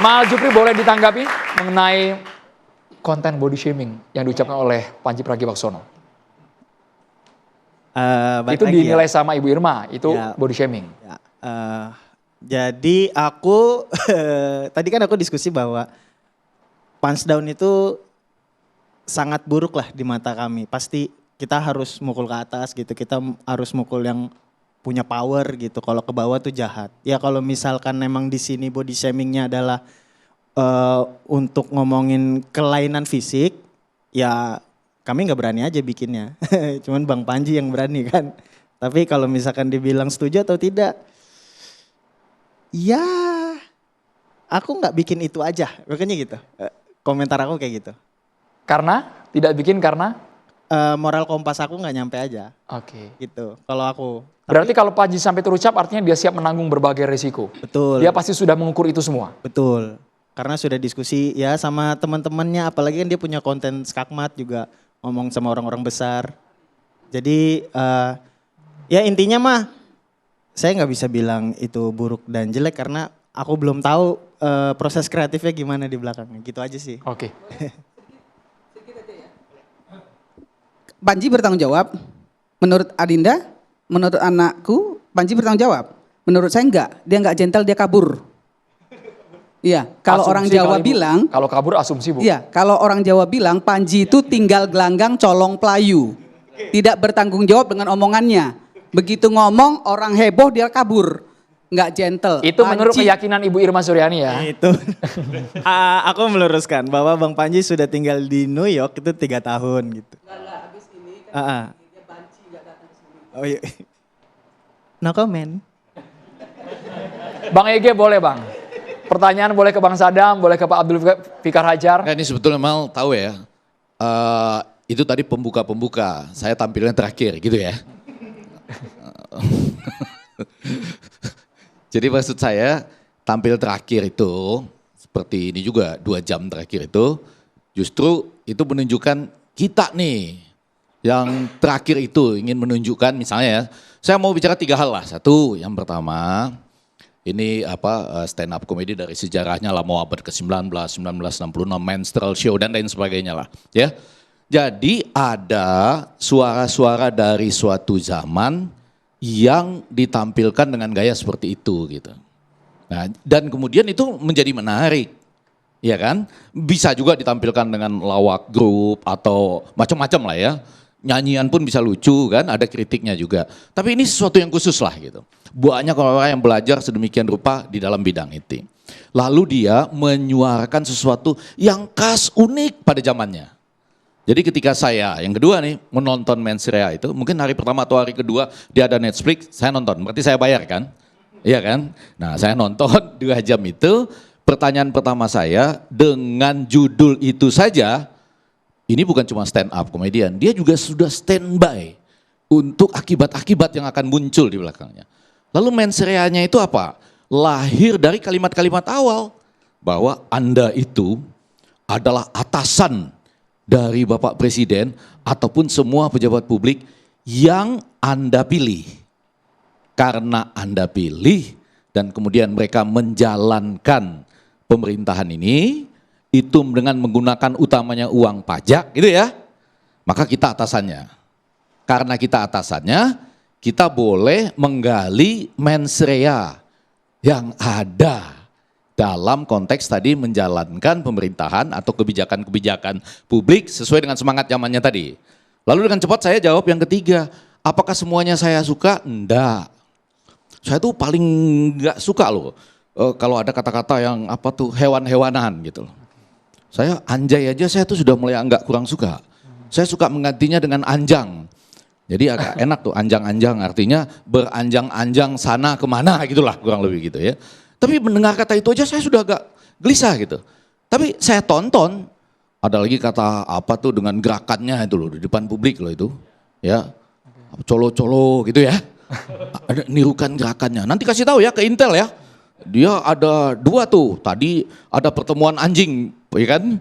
Mal Jupri boleh ditanggapi mengenai konten body shaming yang diucapkan oleh Panji Pragiwaksono. Itu dinilai sama Ibu Irma, itu ya, body shaming. Ya, jadi aku, tadi kan aku diskusi bahwa punch down itu sangat buruk lah di mata kami. Pasti kita harus mukul ke atas gitu, kita harus mukul yang punya power gitu. Kalau ke bawah tuh jahat. Ya kalau misalkan memang di sini body shamingnya adalah untuk ngomongin kelainan fisik, ya kami nggak berani aja bikinnya. Cuman Bang Panji yang berani kan. Tapi kalau misalkan dibilang setuju atau tidak, ya aku nggak bikin itu aja. Makanya gitu. Komentar aku kayak gitu. Karena? Tidak bikin karena? Moral kompas aku nggak nyampe aja. Oke. Gitu. Kalau aku. Berarti kalau Panji sampai terucap artinya dia siap menanggung berbagai risiko. Betul. Dia pasti sudah mengukur itu semua. Betul. Karena sudah diskusi ya sama teman-temannya. Apalagi kan dia punya konten skakmat juga. Ngomong sama orang-orang besar. Jadi ya intinya mah saya nggak bisa bilang itu buruk dan jelek karena aku belum tahu proses kreatifnya gimana di belakangnya. Gitu aja sih. Oke. Panji bertanggung jawab. Menurut Adinda, menurut anakku, Panji bertanggung jawab. Menurut saya enggak, dia enggak gentle, dia kabur. Iya, kalau orang Jawa bilang. Kalau kabur asumsi Bu. Iya, kalau orang Jawa bilang Panji itu tinggal gelanggang colong pelayu. Tidak bertanggung jawab dengan omongannya. Begitu ngomong orang heboh dia kabur. Enggak gentle. Itu menurut keyakinan Ibu Irma Suryani ya. Itu. Aku meluruskan bahwa Bang Panji sudah tinggal di New York itu 3 tahun gitu. Habis ini kan dia banci gak datang ke sini. Oh iya. No comment. Bang Ege boleh Bang. Pertanyaan boleh ke Bang Sadam, boleh ke Pak Abdul Fikar Hajar. Nah, ini sebetulnya Mal tahu ya. Itu tadi pembuka-pembuka. Saya tampilnya terakhir gitu ya. Jadi maksud saya tampil terakhir itu seperti ini juga 2 jam terakhir itu justru itu menunjukkan kita nih yang terakhir itu ingin menunjukkan misalnya ya saya mau bicara 3 hal lah. Satu yang pertama ini stand up comedy dari sejarahnya lah mau abad ke-19, 1966, minstrel show dan lain sebagainya lah ya. Jadi ada suara-suara dari suatu zaman yang ditampilkan dengan gaya seperti itu gitu. Nah, dan kemudian itu menjadi menarik. Ya kan? Bisa juga ditampilkan dengan lawak grup atau macam-macam lah ya. Nyanyian pun bisa lucu kan, ada kritiknya juga. Tapi ini sesuatu yang khusus lah gitu. Banyak orang yang belajar sedemikian rupa di dalam bidang itu. Lalu dia menyuarakan sesuatu yang khas unik pada zamannya. Jadi ketika saya, yang kedua nih, menonton Mensrea itu, mungkin hari pertama atau hari kedua dia ada Netflix, saya nonton, berarti saya bayar kan? Iya kan? Nah saya nonton 2 jam itu, pertanyaan pertama saya dengan judul itu saja, ini bukan cuma stand up komedian, dia juga sudah standby untuk akibat-akibat yang akan muncul di belakangnya. Lalu Mensreanya itu apa? Lahir dari kalimat-kalimat awal, bahwa Anda itu adalah atasan dari Bapak Presiden ataupun semua pejabat publik yang Anda pilih. Karena Anda pilih dan kemudian mereka menjalankan pemerintahan ini, itu dengan menggunakan utamanya uang pajak gitu ya, maka kita atasannya. Karena kita atasannya, kita boleh menggali mensrea yang ada dalam konteks tadi menjalankan pemerintahan atau kebijakan-kebijakan publik sesuai dengan semangat zamannya tadi. Lalu dengan cepat saya jawab yang ketiga, apakah semuanya saya suka? Enggak. Saya tuh paling enggak suka loh kalau ada kata-kata yang hewan-hewanan gitu. Saya anjay aja saya tuh sudah mulai enggak kurang suka. Saya suka menggantinya dengan anjang. Jadi agak enak tuh anjang-anjang artinya beranjang-anjang sana kemana gitulah kurang lebih gitu ya. Tapi mendengar kata itu aja saya sudah agak gelisah gitu. Tapi saya tonton, ada lagi kata apa tuh dengan gerakannya itu loh di depan publik loh itu. Ya, colo-colo gitu ya. Ada nirukan gerakannya. Nanti kasih tahu ya ke Intel ya. Dia ada 2 tuh, tadi ada pertemuan anjing, ya kan?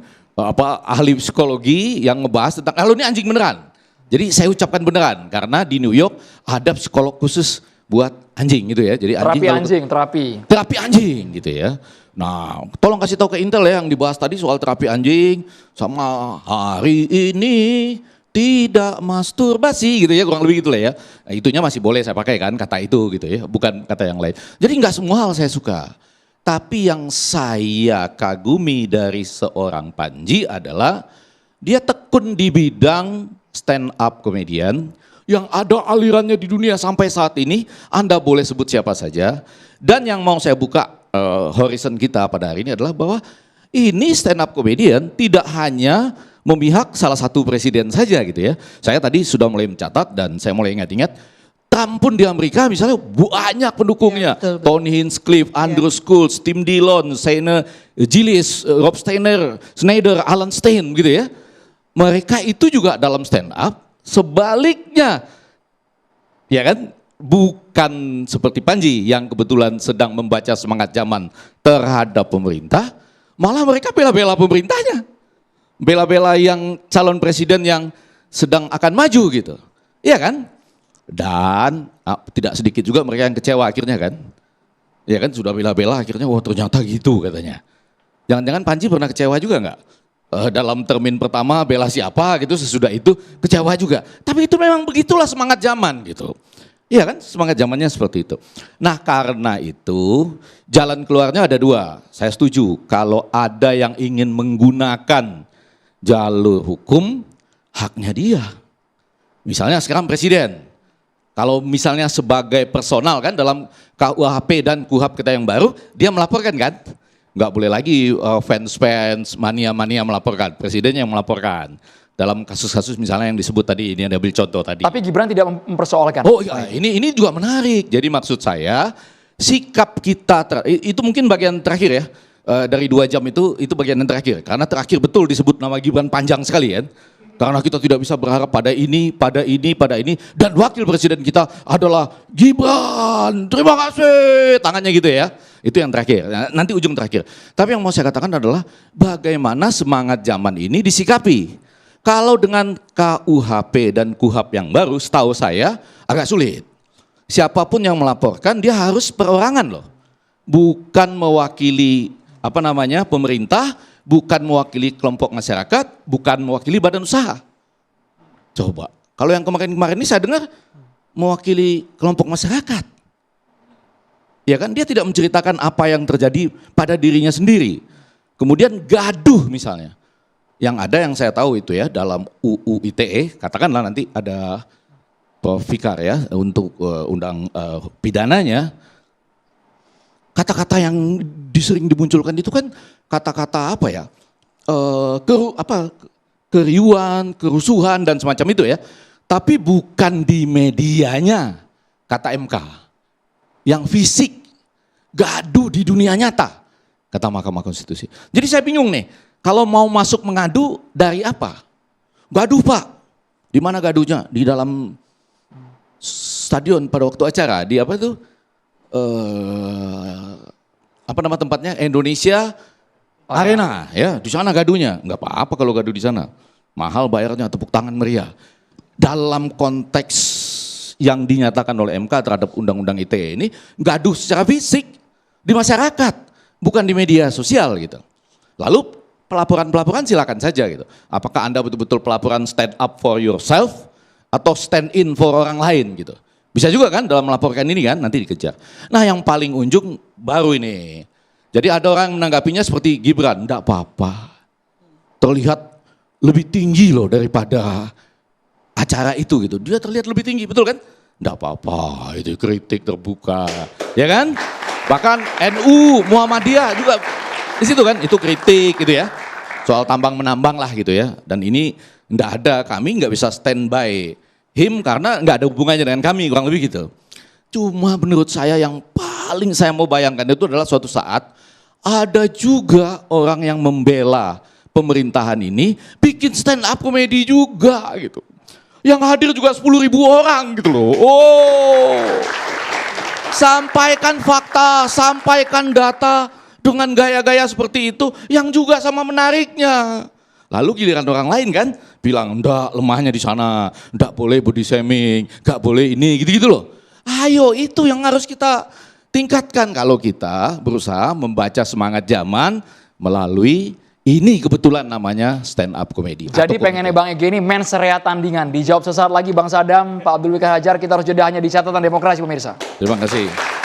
Ahli psikologi yang ngebahas tentang, kalau ini anjing beneran. Jadi saya ucapkan beneran, karena di New York ada psikolog khusus buat anjing gitu ya. Jadi Terapi kalau- anjing, terapi. terapi anjing gitu ya. Nah, tolong kasih tahu ke Intel ya yang dibahas tadi soal terapi anjing sama hari ini tidak masturbasi gitu ya, kurang lebih gitu lah ya. Nah, itunya masih boleh saya pakai kan kata itu gitu ya, bukan kata yang lain. Jadi nggak semua hal saya suka. Tapi yang saya kagumi dari seorang Panji adalah dia tekun di bidang stand up comedian yang ada alirannya di dunia sampai saat ini. Anda boleh sebut siapa saja. Dan yang mau saya buka horizon kita pada hari ini adalah bahwa ini stand up comedian tidak hanya memihak salah satu presiden saja gitu ya. Saya tadi sudah mulai mencatat dan saya mulai ingat-ingat. Trump pun di Amerika misalnya banyak pendukungnya. Ya, betul, betul. Tony Hinchcliffe, Andrew Schultz, Tim Dillon, Shane Gillis, Rob Steiner, Snyder, Alan Stein gitu ya. Mereka itu juga dalam stand up. Sebaliknya, ya kan, bukan seperti Panji yang kebetulan sedang membaca semangat zaman terhadap pemerintah, malah mereka bela-bela pemerintahnya. Bela-bela yang calon presiden yang sedang akan maju gitu. Iya kan? Dan tidak sedikit juga mereka yang kecewa akhirnya kan. Ya kan sudah bela-bela akhirnya wah ternyata gitu katanya. Jangan-jangan Panji pernah kecewa juga enggak? Dalam termin pertama bela siapa gitu sesudah itu kecewa juga. Tapi itu memang begitulah semangat zaman gitu. Iya kan semangat zamannya seperti itu. Nah karena itu jalan keluarnya ada dua. Saya setuju kalau ada yang ingin menggunakan jalur hukum haknya dia. Misalnya sekarang presiden. Kalau misalnya sebagai personal kan dalam KUHP dan KUHAP kita yang baru, dia melaporkan kan? Nggak boleh lagi fans-fans, mania-mania melaporkan, presiden yang melaporkan. Dalam kasus-kasus misalnya yang disebut tadi, ini ada ambil contoh tadi. Tapi Gibran tidak mempersoalkan. Oh iya, ini juga menarik. Jadi maksud saya, sikap kita, itu mungkin bagian terakhir ya, dari 2 jam itu bagian yang terakhir. Karena terakhir betul disebut nama Gibran panjang sekali kan. Karena kita tidak bisa berharap pada ini, dan wakil presiden kita adalah Gibran. Terima kasih, tangannya gitu ya. Itu yang terakhir, nanti ujung terakhir. Tapi yang mau saya katakan adalah bagaimana semangat zaman ini disikapi. Kalau dengan KUHP dan KUHAP yang baru, setahu saya agak sulit. Siapapun yang melaporkan dia harus perorangan loh. Bukan mewakili pemerintah, bukan mewakili kelompok masyarakat, bukan mewakili badan usaha. Coba, kalau yang kemarin-kemarin ini saya dengar mewakili kelompok masyarakat. Ya kan, dia tidak menceritakan apa yang terjadi pada dirinya sendiri. Kemudian gaduh misalnya. Yang ada yang saya tahu itu ya dalam UU ITE, katakanlah nanti ada Prof. Fikar ya untuk undang pidananya. Kata-kata yang sering dimunculkan itu kan kata-kata apa ya, keriuhan, kerusuhan dan semacam itu ya. Tapi bukan di medianya, kata MK. Yang fisik, gaduh di dunia nyata, kata Mahkamah Konstitusi. Jadi saya bingung nih, kalau mau masuk mengadu dari apa? Gaduh Pak, di mana gaduhnya? Di dalam stadion pada waktu acara, di apa itu? Apa nama tempatnya? Indonesia Arena ya, di sana gaduhnya. Enggak apa-apa kalau gaduh di sana. Mahal bayarnya, tepuk tangan meriah. Dalam konteks yang dinyatakan oleh MK terhadap Undang-Undang ITE ini, gaduh secara fisik di masyarakat, bukan di media sosial gitu. Lalu pelaporan-pelaporan silakan saja gitu. Apakah Anda betul-betul pelaporan stand up for yourself atau stand in for orang lain gitu. Bisa juga kan dalam melaporkan ini kan, nanti dikejar. Nah yang paling ujung baru ini. Jadi ada orang menanggapinya seperti Gibran, enggak apa-apa. Terlihat lebih tinggi loh daripada acara itu gitu. Dia terlihat lebih tinggi, betul kan? Enggak apa-apa, itu kritik terbuka. Ya kan? Bahkan NU, Muhammadiyah juga di situ kan, itu kritik gitu ya. Soal tambang menambang lah gitu ya. Dan ini enggak ada, kami enggak bisa stand by him karena nggak ada hubungannya dengan kami, kurang lebih gitu. Cuma menurut saya yang paling saya mau bayangkan itu adalah suatu saat ada juga orang yang membela pemerintahan ini bikin stand up komedi juga gitu. Yang hadir juga 10.000 orang gitu loh. Oh, sampaikan fakta, sampaikan data dengan gaya-gaya seperti itu yang juga sama menariknya. Lalu giliran orang lain kan bilang enggak, lemahnya di sana, enggak boleh body shaming, enggak boleh ini gitu-gitu loh. Ayo itu yang harus kita tingkatkan kalau kita berusaha membaca semangat zaman melalui ini kebetulan namanya stand up comedy. Jadi pengennya Bang Ege ini mens rea tandingan. Dijawab sesaat lagi Bang Sadam, Pak Abdul Wika Hajar, kita harus jeda hanya di catatan demokrasi pemirsa. Terima kasih.